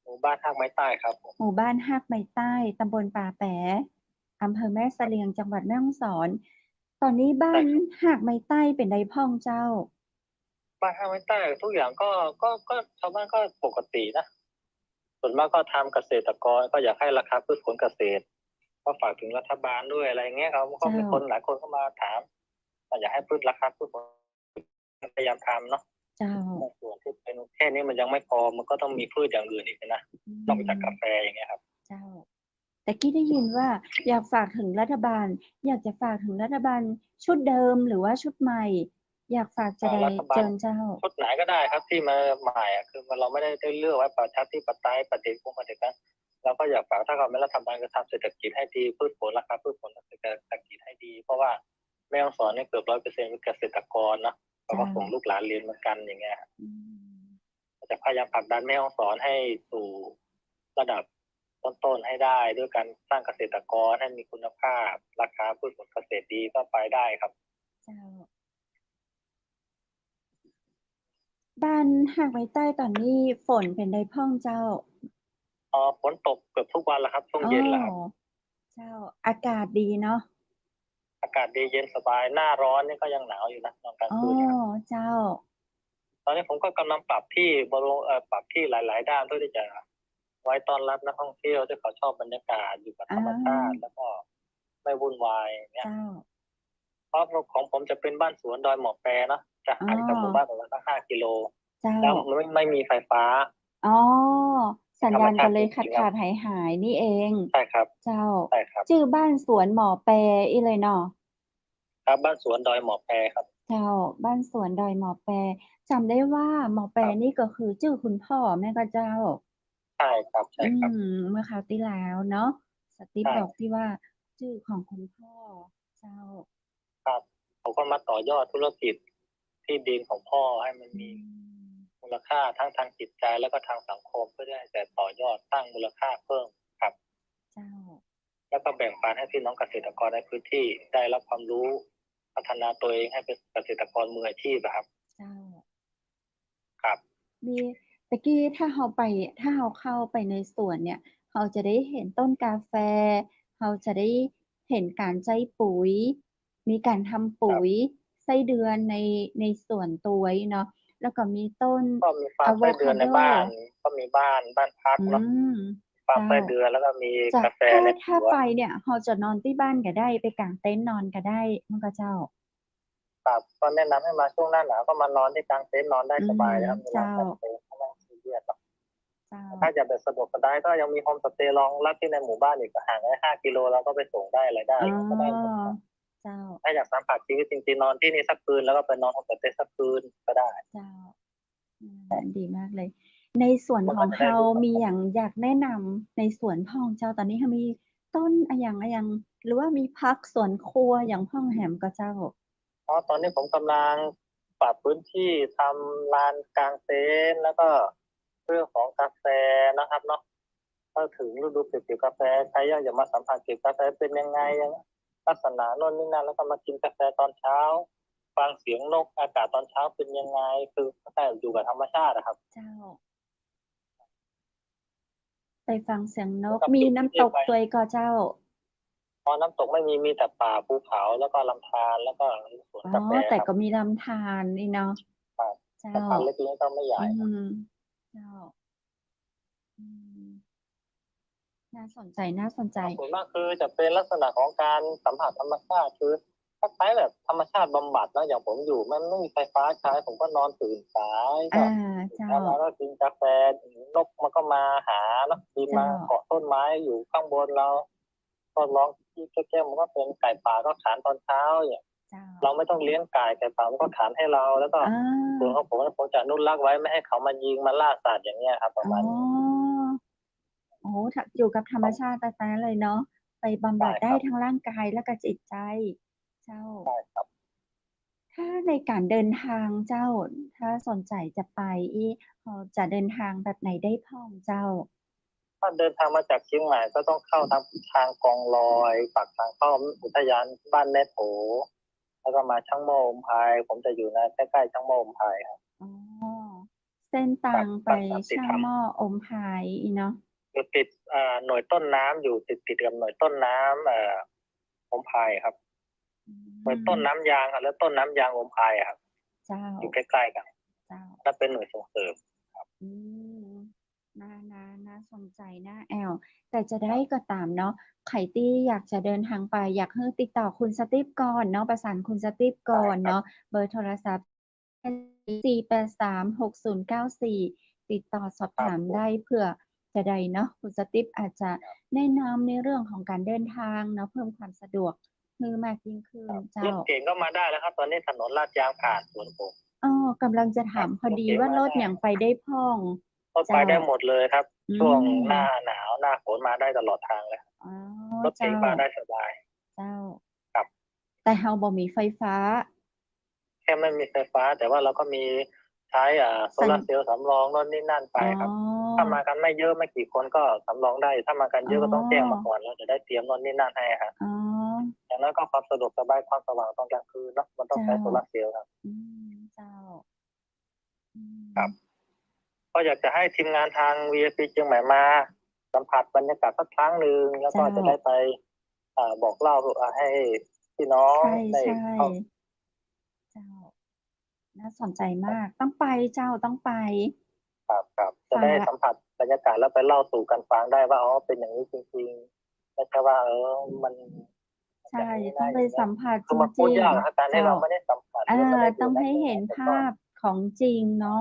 หมู่บ้านท่าไม้ใต้ครับผมหมู่บ้านหากไม้ใต้ตำบลป่าแปะอำเภอแม่เสลียงจังหวัดแม่ฮ่องสอนตอนนี้บ้านใช่ครับหากไม้ใต้เป็นไดพ่องเจ้าบ้านท่าไม้ใต้ทุกอย่างก็ชาวบ้านก็ปกตินะส่วนมากก็ทำเกษตรกรก็อยากให้ราคาพืชผลเกษตรก็ฝากถึงรัฐบาลด้วยอะไรเงี้ยเขาก็เจ้ามีคนหลายคนเข้ามาถามว่าอยากให้พืชราคาพืชผลพยายามทำเนาะเจ้าในส่วนที่เป็นแค่นี้มันยังไม่พอมันก็ต้องมีพืชอย่างอื่นอีกนะอืนอกจากกาแฟมอย่างเงี้ยครับเจ้าแต่กี้ได้ยินว่าอยากฝากถึงรัฐบาลอยากจะฝากถึงรัฐบาลชุดเดิมหรือว่าชุดใหม่อยากฝากจะได้รัฐบาลเจิญเจ้าชุดไหนก็ได้ครับที่มาใหม่อ่ะคือมันเราไม่ได้เลือกไว้ประชาธิปไตยปฏิรูปปฏิกันเราก็อยากฝากถ้าเราเป็นรัฐบาลก็ทำเศรษฐกิจให้ดีพืชผลราคาพืชผลเศรษฐกิจให้ดีเพราะว่าแม่ฮ่องสอนเนี่ยเกือบ100%เป็นเกษตรกรนะเราเจ้าก็ส่งลูกหลานเรียนเหมือนกันอย่างเงี้ยอืมจะพยายามผลักดันแม่ฮ่องสอนให้สู่ระดับต้นๆให้ได้ด้วยการสร้างเกษตรกรให้มีคุณภาพราคาพืชผลเกษตรดีก็ไปได้ครับเจ้าบ้านหากไม้ใต้ตอนนี้ฝนเป็นไดพ่องเจ้า ฝนตกเกือบทุกวันแล้วครับช่วงอ๋อเย็นแล้วครับ เจ้าอากาศดีเนาะอากาศดีเย็นสบายหน้าร้อนนี่ก็ยังหนาวอยู่นะตอนกลางอ๋อคืนเนี่ยครับเจ้าตอนนี้ผมก็กำลังปรับที่ปรับที่หลายๆด้านเพื่อที่จะไว้ต้อนรับนักท่องเที่ยวที่เขาชอบบรรยากาศอยู่กับอ่ธรรมชาติาแล้วก็ไม่วุ่นวายเนี่ยเจ้าเพราะของผมจะเป็นบ้านสวนดอยหมอกแปรนะจะอ๋อห่างจากหมู่บ้านประมาณสัก5 กิโลเจ้าแล้วไม่มีไฟฟ้าอ๋อสัญญาณก็ธรรมชาติเลยขาดจริงๆครับขาดหายหายนี่เองใช่ครับเจ้าใช่ครับชื่อบ้านสวนหมอแปรอีเลยเนาะครับบ้านสวนดอยหมอกแปรครับเจ้าบ้านสวนดอยหมอแปรจำได้ว่าหมอแปรนี่ครับก็คือชื่อคุณพ่อแม่ก็เจ้าใช่ครับใช่อืครับเมื่อคราวที่แล้วเนาะสติปใช่บอกที่ว่าชื่อของคุณพ่อเจ้าครับผมก็มาต่อยอดธุรกิจที่ดินของพ่อให้มันอืมี มมูลค่าทั้งทางจิตใจแล้วก็ทางสังคมเพื่อที่จะต่อยอดสร้างมูลค่าเพิ่มครับเจ้าแล้วก็แบ่งปันให้พี่น้องเกษตรกรในพื้นที่ได้รับความรู้พัฒนาตัวเองให้เป็นเกษตรกรมืออาชีพอะครับเจ้า ครับมีตะกี้ถ้าเราเข้าไปในสวนเนี่ยเราจะได้เห็นต้นกาแฟเราจะได้เห็นการใช้ปุ๋ยมีการทำคปุ๋ยรับไส้เดือนในสวนตัวเนาะแล้วก็มีต้นก็มีฟาร์อะมไส้เดือนโวคาโดในบ้านก็มีบ้านพักอืเนาะมฟาร์มเจ้าไส้เดือนแล้วก็มีจะกาแฟถ้าในสวนถ้าไปเนี่ยเราจะนอนที่บ้านก็ได้ไปกางเต็นท์นอนก็ได้มันก็เจ้าครับก็แนะนำให้มาช่วงหน้าหนาวก็มานอนที่กลางเต็นท์นอนได้อืสบายมนะครับมีร้านเจ้ากางเต็นท์ไม่ต้องซีเรียสหรอกเจ้าถ้าอยากแบบสะดวกสบายก็ยังมีโฮมสเตย์รองรับที่ในหมู่บ้านอีกห่างกัน5 กิโลเราก็ไปส่งได้อะไรได้อ๋ก็ได้หมด อเจ้าถ้าอยากสัมผัสชีวิตจริงๆนอนที่นี่สักคืนแล้วก็ไปนอนโฮมสเตย์สักคืนก็ได้เจ้า ดีมากเลย ในส่วนมันก็ของเฮาจะได้รู้มีอย่างอยากแนะนำในสวนพ่องเจ้าตอนนี้เฮามีต้นอะอย่างหรือว่ามีพักสวนครัวอย่างพ่องแหมก็เจ้าเพราะตอนนี้ผมกำลังปรับพื้นที่ทำลานกลางเต็นท์แล้วก็เรื่องของกาแฟนะครับเนาะ ถ้าถึงฤดูเก็บกาแฟใครอยากจะมาสัมผัสเก็บกาแฟเป็นยังไงลักษณะโน่นนี่นั่นแล้วก็มากินกาแฟตอนเช้าฟังเสียงนกอากาศตอนเช้าเป็นยังไงคือแค่อยู่กับธรรมชาตินะครับเจ้า ไปฟังเสียงนก กับมีจุดที่ น้ำ ได้ ตก ไป ตัวยก็เจ้า พอน้ำตกไม่มีแต่ป่าภูเขาแล้วก็ลำธารแล้วก็สวน อ๋อ กาแฟ แต่ ครับ ก็มีลำธารนี่เนาะ ครับ เจ้า ลำธารเล็กๆก็ไม่ใหญ่ อื ครับ ม เจ้า อืม น่าสนใจ น่าสนใจ ส่วนมากคือจะเป็นลักษณะของการสัมผัสธรรมชาติคือคล้ายๆแบบธรรมชาติบำบัดนะอย่างผมอยู่มันไม่มีไฟฟ้าใช้ผมก็นอนตื่นสายก็ เจ้า แล้วเราก็กินกาแฟนกมันก็มาหาแล้วบินมา เจ้า เกาะต้นไม้อยู่ข้างบนเราก็ร้องที่แก้วๆมันก็เป็นไก่ป่าก็ขานตอนเช้าเนี่ย เจ้า เราไม่ต้องเลี้ยงไก่ป่ามันก็ขานให้เราแล้วก็ อ่า ส่วนของผมจะอนุรักษ์ไว้ไม่ให้เขามายิงมาล่าสัตว์อย่างเงี้ยครับประ อ๋อ มาณนี้ โอ้โหถ้าอยู่กับธรรมชาติแท้ๆเลยเนาะ ไปบำบัด ใช่ครับ ได้ทั้งร่างกายและก็จิตใจ เจ้า ใช่ครับ ถ้าในการเดินทางเจ้า ถ้าสนใจจะไปจะเดินทางแบบไหนได้พ้องเจ้า ถ้าเดินทางมาจากเชียงใหม่ก็ต้องเข้าทางกองลอยปากทางเข้าอุทยานบ้านแม่โถแล้วก็มาช่างโมอมพายผมจะอยู่ใกล้ๆช่างโมอมพายครับ อ๋อ เส้นทางไป บ้านสามสิบ ช่าง ธรรม หม้ออมพายอีเนาะ อยู่ติดหน่วยต้นน้ำอยู่ติดกับหน่วยต้นน้ำอมพายครับ อื หน่วย ม ต้นน้ำยางครับแล้วต้นน้ำยางอมพายครับ เจ้า อยู่ใกล้ๆกัน เจ้า นั่นเป็นหน่วยส่งเสริม อืม น่าสนใจ น่าแอว แต่จะได้ก็ตามเนาะ ใครที่อยากจะเดินทางไป อยากให้ติดต่อคุณสตีฟก่อนเนาะ ประสานคุณสตีฟก่อน ได้ครับ เนาะ เบอร์โทรศัพท์ 4836094 ติดต่อสอบ ครั ถา บ ม ผม ได้เผื่อจะได้เนาะ คุณสตีฟอาจจะแนะนำในเรื่องของการเดินทางเนาะ เพิ่มความสะดวกให้มากยิ่งขึ้น ครับ เจ้า รถเก๋งก็มาได้แล้วครับ ตอนนี้ถนนลาดยางผ่านสวนผม กำลังจะ ค ถา รับ มพอ รถ ดี เก๋ง ว่า มาร ถ ได้ หยังไปได้พ้อง รถ เจ้า ไปได้หมดเลยครับ อื ช่วงห ม น้าหนาวหน้าฝนมาได้ตลอดทางเลย อ๋อ รถ เจ้ เก๋งมาได้สบาย เจ้า ครับ แต่เราบ่มีไฟฟ้า แค่ไม่มีไฟฟ้า แต่ว่าเราก็มีใช้โซ สัญ ลาร์เซลล์สำรองโน่นนี่นั่นไป อ๋อ ครับ ถ้ามากันไม่เยอะไม่กี่คนก็สำรองได้ ถ้ามากัน อ๋ เยอะก็ต้องแจ้งมา อ ก่อน เราจะได้เตรียมโน่นนี่นั่นให้ครับ อ๋อ อย่างน้อยก็ความสะดวกสบายความสว่างตอนกลางคืนเนาะมันต้อง เจ้า ใช้โซลาร์เซลล์ครับ อืม เจ้า อื ครับ ม ก็อยากจะให้ทีมงานทาง VIP เชียงใหม่มาสัมผัสบรรยากาศสักครั้งหนึ่งแล้ว เจ้ ก็จะได้ า ไปบอกเล่าให้พี่น้อ ใงได้ ช่ เข้า ๆ เจ้า น่าสนใจมาก ต้องไปเจ้า ต้องไป ครับ จะ ฟัง ได้ แล้ว สัมผัสบรรยากาศแล้วไปเล่าสู่กันฟังได้ว่า อ๋อ เป็นอย่างนี้จริงๆ ไม่ใช่ว่า มัน ใช่ อย่างนี้ ต้ นะ อง อ ไป ย่างเงี้ สั ย มผัส คื จ อมันพูด ริง ยากอะการ ๆ ที่ เจ้า เราไม่ได้สัมผัสหรือไม่ได้อ ต้ ยู่ อง ใน ให้เห็น ส ภ ถาน า ที่ พของจริงเนาะ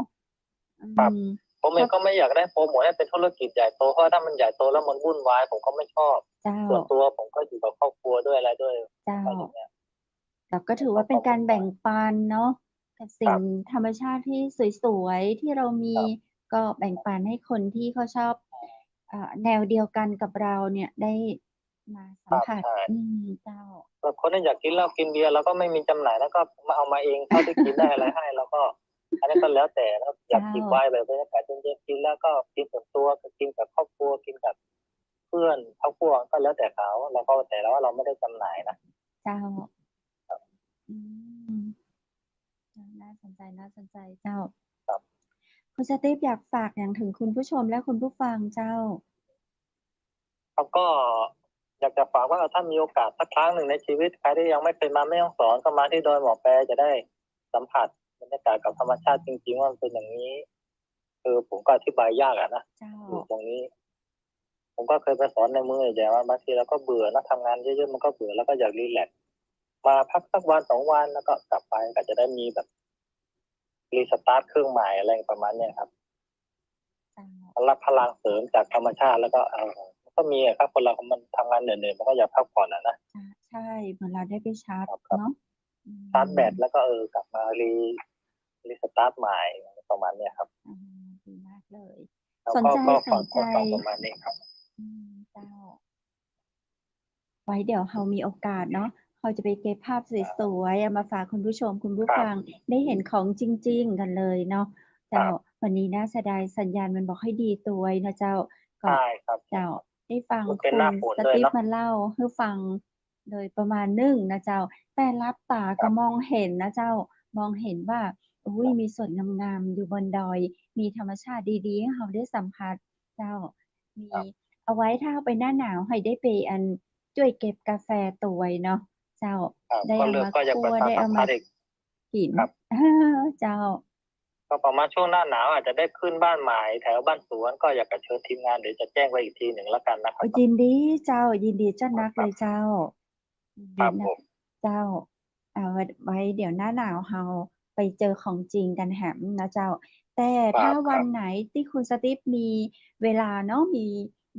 อื ครับ ม ผมเองก็ไม่อยากได้โพรโมตให้เป็นธุรกิจใหญ่โต เพราะถ้ามันใหญ่โตแล้วมันวุ่นวายผมก็ไม่ชอบ เจ้า ส่วนตัวผมก็อยู่กับครอบครัวด้วยอะไรด้วย เจ้า ก็อย่างเงี้ย แต่ก็ ไม่ ถือ ชอ ว่า บ เป็ คน วาม กา วุ่ ร น แบ่ วาง ย ปันเนาะ กับสิ ค่ ง รับ ธรรมชาติที่สวย ๆ ที่เรามี ครับ ก็แบ่งปันให้คนที่เขาชอบ แนวเดียวกันกับเราเนี่ยได้มาสั ค ม รับ ผัส ใช่ เจ้า บางคนน่ะอยากกินเหล้ากินเบียร์เราก็ไม่มีจำหน่าย แล้วก็เอามาเองเท่าที่กินได้อะไรให้เราก็ อันนั้นก็แล้วแต่นะครับ อ เจ ยา ้า กจิบไวน์แบบบรรยากาศเย็นๆกินแล้วก็กินส่วนตัวก็กินกับครอบครัวกินกับเพื่อนพรรคพวกก็แล้วแต่เขา เราก็ แต่ว่าเราไม่ได้จำหน่ายนะ เจ้า ครับ อืม น่าสนใจ เจ้า ครับ คุณสตีฟอยากฝากหยังถึงคุณผู้ชมและคุณผู้ฟังเจ้า? ครับ ก็อยากจะฝากว่า ถ้ามีโอกาสสักครั้งหนึ่งในชีวิต ใครที่ยังไม่เคยมาแม่ฮ่องสอนก็มาที่ดอยหมอแปจะได้สัมผัสบรรยากาศกับธรรมชาติจริง ๆ ว่ามันเป็นอย่างนี้ คือผมก็อธิบายยากอะนะ เจ้า อยู่ตรงนี้ ผมก็เคยไปสอนในเมืองใหญ่ ๆ ว่าบางทีเราก็เบื่อนะ ทำงานเยอะ ๆ มันก็เบื่อแล้วก็อยากรีแลกซ์ มาพักสักวัน 2 วันแล้วก็กลับไป ก็จะได้มีแบบ restart เครื่องใหม่อะไรประมาณเนี้ยครับ เจ้า รับพลังเสริมจากธรรมชาติแล้วก็ มันก็มีอะครับ คนเรามันทำงานเหนื่อย ๆ มันก็อยากพักผ่อนอะนะ ใช่ เหมือนเราได้ไปชาร์จ ครับ เนาะ ชาร์จแบตแล้วก็ กลับมา restart ใหม่ ประมาณเนี้ยครับ ดีมากเลย แล้ว สน ก็ ใจ ฝากประมาณนี้ครับ เจ้า ไว้เดี๋ยวเรามีโอกาสเนาะ เราจะไปเก็บภาพสวย ๆ เอามาฝากคุณผู้ชม คุณผู้ ครั ฟั บ งได้เห็นของจริง ๆ กันเลยเนาะ ค เจ้า รับ วันนี้น่าเสียดายสัญญาณมันบ่ค่อยดีตัวยเนาะเจ้า ก็ใช่ครับเจ้าได้ฟังเป็นคุณหน้าฝนสตีฟด้วยเนาะมาเล่าให้ฟังโดยประมาณหนึ่งนะเจ้าแต่รับตาก็มครับองเห็นนะเจ้ามองเห็นว่าอุ้ยมีสวนงามๆอยู่บนดอยมีธรรมชาติดีๆให้เราได้สัมผัสเจ้ามีครับเอาไว้ถ้าเอาไปหน้าหนาวให้ได้ไปช่วยเก็บกาแฟตัวไว้เนาะเจ้าครับได้ก็เลือกเอามาก็อยากไปคั่วได้เอามาสัมผัสอีกกิน ครับ เจ้าก็ประมาณช่วงหน้าหนาวอาจจะได้ขึ้นบ้านใหม่แถวบ้านสวนก็อยากจะเชิญทีมงานเดี๋ยวจะแจ้งไว้อีกทีหนึ่งแล้วกันนะครับยินดีเจ้ายินดีเจ้านักครับเลยเจ้ายินดีนะครับผมเจ้าเอาไว้เดี๋ยวหน้าหนาวเราไปเจอของจริงกันแหมนะเจ้าแต่ถ้าครับครับวันไหนที่คุณสตีฟมีเวลาเนาะมี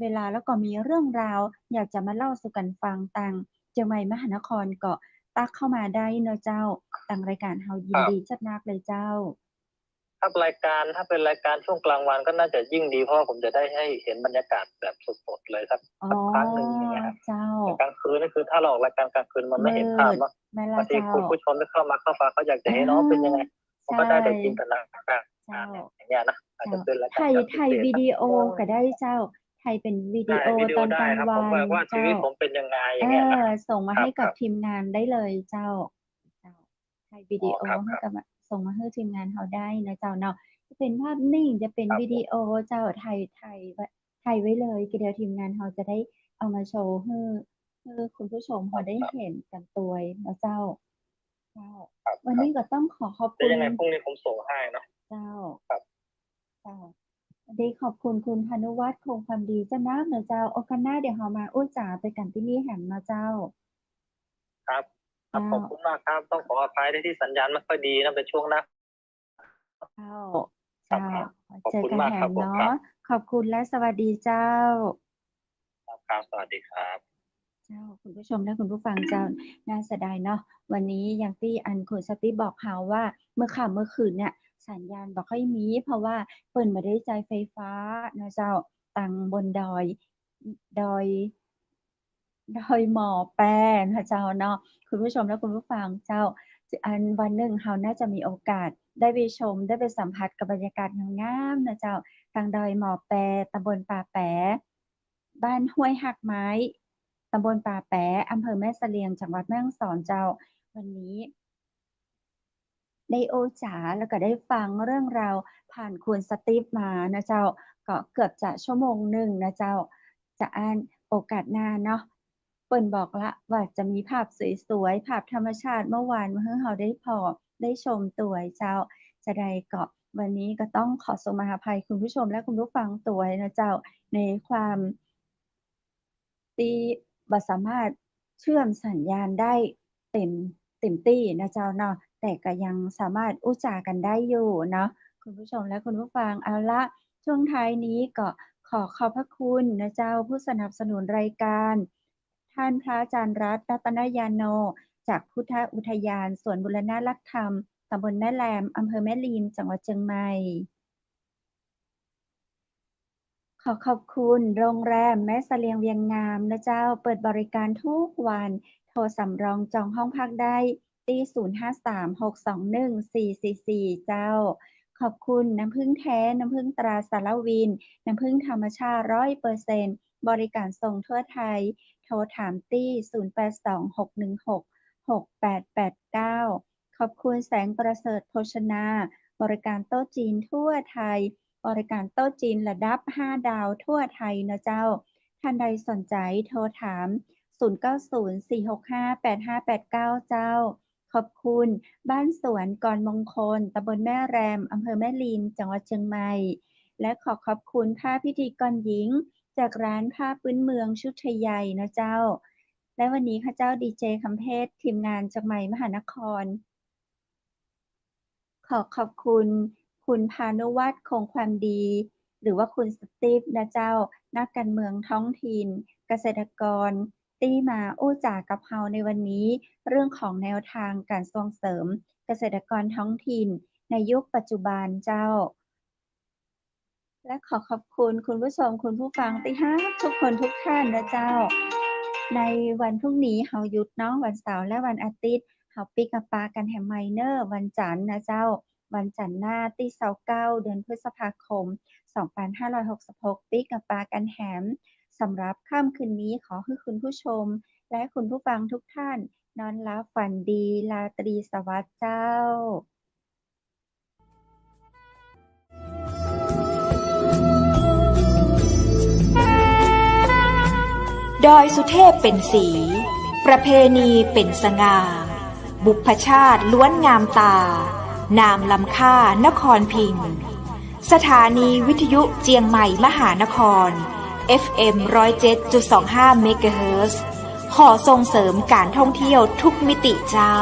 เวลาแล้วก็มีเรื่องราวอยากจะมาเล่าสู่กันฟังตังเชียงใหม่มหานครก็ตักเข้ามาได้เนอะเจ้าตังรายการเฮายินดีครับ เจ้านักเลยเจ้าถ้าเป็นรายการช่วงกลางวันก็น่าจะยิ่งดีเพราะว่าผมจะได้ให้เห็นบรรยากาศแบบสดๆเลยสักอ๋อสักครั้งหนึ่งอย่างเงี้ยครับเจ้าแต่กลางคืนนี่คือถ้าเราออกรายการกลางคืนมันไม่มืเห็นภาพดเนาะแม่บางทีละเจ้า คุณผู้ชมที่เข้ามาเขาจะอ่เห็นเป็นยังไงามันใช่ก็ได้แต่จินตนาการเจ้าอย่างเงี้ยนะอาจเจ้าจะเป็นรายไทยการแบบไทยพิเศษสักวิดีโอชั่วโมงก็ได้เจ้าไทยเป็นวิดีได้โอวิดีโอได้ตอนกลางครับผมวันว่าชีเจ้าวิตผมเป็นยังไงอเอย่างเงี้ยนะส่งมาครับครับให้กับทีมงานได้เลยเจ้าเจ้าไทยวิอ๋อดีโอครับครับให้กับส่งมาให้ทีมงานเขาได้นะเจ้าเนาะจะเป็นภาพนิ่งจะเป็นครับผมวิดีโอเจ้าไทยไว้เลยก็เดี๋ยวทีมงานเขาจะได้เอามาโชว์ให้คุณผู้ชมเขาได้เห็นกันตัวนะเจ้าเจ้าครับวันครับนี้ก็ต้องขอขอบเดี๋ยวคุณยังไงพรุ่งนี้ผมส่งให้เนาะเจ้า ครับเจ้าได้ขอบคุณคุณพานุวัฒน์คงความดีเจ้านะเนอะเจ้าโอกาสหน้าเดี๋ยวเรามาอู้จ๋าไปกันที่นี่แหมเนาะเจ้าครับครับเจ้าขอบคุณมากครับต้องขออภัยที่สัญญาณไม่ค่อยดีนะเป็นช่วงหน้าเจ้าเจ้าครับครับขอบเจอกันแหคุณมากครับมเนาะผมครับ ขอบคุณและสวัสดีเจ้าครับสวัสดีครับเจ้าคุณผู้ชมและคุณผู้ฟังเจ้าน่าเสียดายเนาะวันนี้อย่างที่อันคุณสติบอกเขาว่าเมื่อค่ำเมื่อคืนเนี่ยสัญญาณบอกค่อยมีเพราะว่าเปิดมาได้ใจไฟฟ้านะเจ้าตังบนดอย ดอยหมอแปงค่ะเจ้าเนาะคุณผู้ชมและคุณผู้ฟังเจ้าอันวันหนึ่งเราน่าจะมีโอกาสได้ไปชมได้ไปสัมผัสกับบรรยากาศงามๆนะเจ้าทางดอยหมอแปตำบลป่าแปบ้านห้วยหักไม้ตำบลป่าแปอำเภอแม่เสลียงจังหวัดแม่ฮ่องสอนเจ้าวันนี้ได้โอจ๋าแล้วก็ได้ฟังเรื่องราวผ่านคุณสตีฟมานะเจ้าก็เกือบจะชั่วโมงหนึ่งนะเจ้าจะอ่านโอกาสหน้าเนาะ เปิ่นบอกละว่าจะมีภาพสวยๆภาพธรรมชาติเมื่อวานมาให้เราได้พอได้ชมตัวเจ้าจะได้ก็วันนี้ก็ต้องขอสมาอภัยคุณผู้ชมและคุณผู้ฟังตัวนะเจ้าในความที่บ่สามารถเชื่อมสัญญาณได้เต็มที่นะเจ้าเนาะแต่ก็ยังสามารถอู้จากันได้อยู่เนาะคุณผู้ชมและคุณผู้ฟังเอาละช่วงท้ายนี้ก็ขอขอบพระคุณนะเจ้าผู้สนับสนุนรายการ ท่านพระอาจารย์รัตนยาโนจากพุทธอุทยานสวนบุรณะรักธรรมตำบลแม่แลมอำเภอแม่ลีนจังหวัดเชียงใหม่ขอขอบคุณโรงแรมแม่เสลียงเวียงงามนะเจ้าเปิดบริการทุกวันโทรสำรองจองห้องพักได้ที่0536214444เจ้าขอบคุณน้ำผึ้งแท้น้ำผึ้งตราสารวินน้ำผึ้งธรรมชาติ100%บริการส่งทั่วไทย โทรถามตี้0826166889ขอบคุณแสงประเสริฐโภชนา บริการโต๊ะจีนทั่วไทย บริการโต๊ะจีนระดับ5ดาวทั่วไทยนะเจ้า ท่านใดสนใจโทรถาม0904658589เจ้า ขอบคุณบ้านสวนกรมงคลตำบลแม่แรมอำเภอแม่ลีนจังหวัดเชียงใหม่ และขอขอบคุณผ้าพิธีกรหญิง จากร้านผ้าพื้นเมืองชุดไทยใหญ่นะเจ้า และวันนี้ข้าเจ้าดีเจคำเพชรทีมงานจากใหม่มหานคร ขอขอบคุณคุณพานุวัฒน์คงความดี หรือว่าคุณสตีฟนะเจ้านักการเมืองท้องถิ่นเกษตรกรที่มาอู้จากับเฮาในวันนี้ เรื่องของแนวทางการส่งเสริมเกษตรกรท้องถิ่นในยุคปัจจุบันเจ้า และขอขอบคุณคุณผู้ชมคุณผู้ฟังที่ฮักทุกคนทุกท่านนะเจ้าในวันพรุ่งนี้เฮาหยุดเนาะวันเสาร์และวันอาทิตย์เฮาปิกะปากันแฮมไมเนอร์วันจันทร์นะเจ้าวันจันทร์หน้าที่29เดือนพฤษภาคม 2566 ปีกับปากันแหมสำหรับค่ำคืนนี้ขอให้คุณผู้ชมและคุณผู้ฟังทุกท่านนอนหลับฝันดีราตรีสวัสดิ์เจ้า ดอยสุเทพเป็นสี ประเพณีเป็นสง่า บุพชาติล้วนงามตา นามล้ำค่านครพิงค์สถานีวิทยุเจียงใหม่มหานคร FM 107.25 เมกะเฮิรตซ์ขอส่งเสริมการท่องเที่ยวทุกมิติเจ้า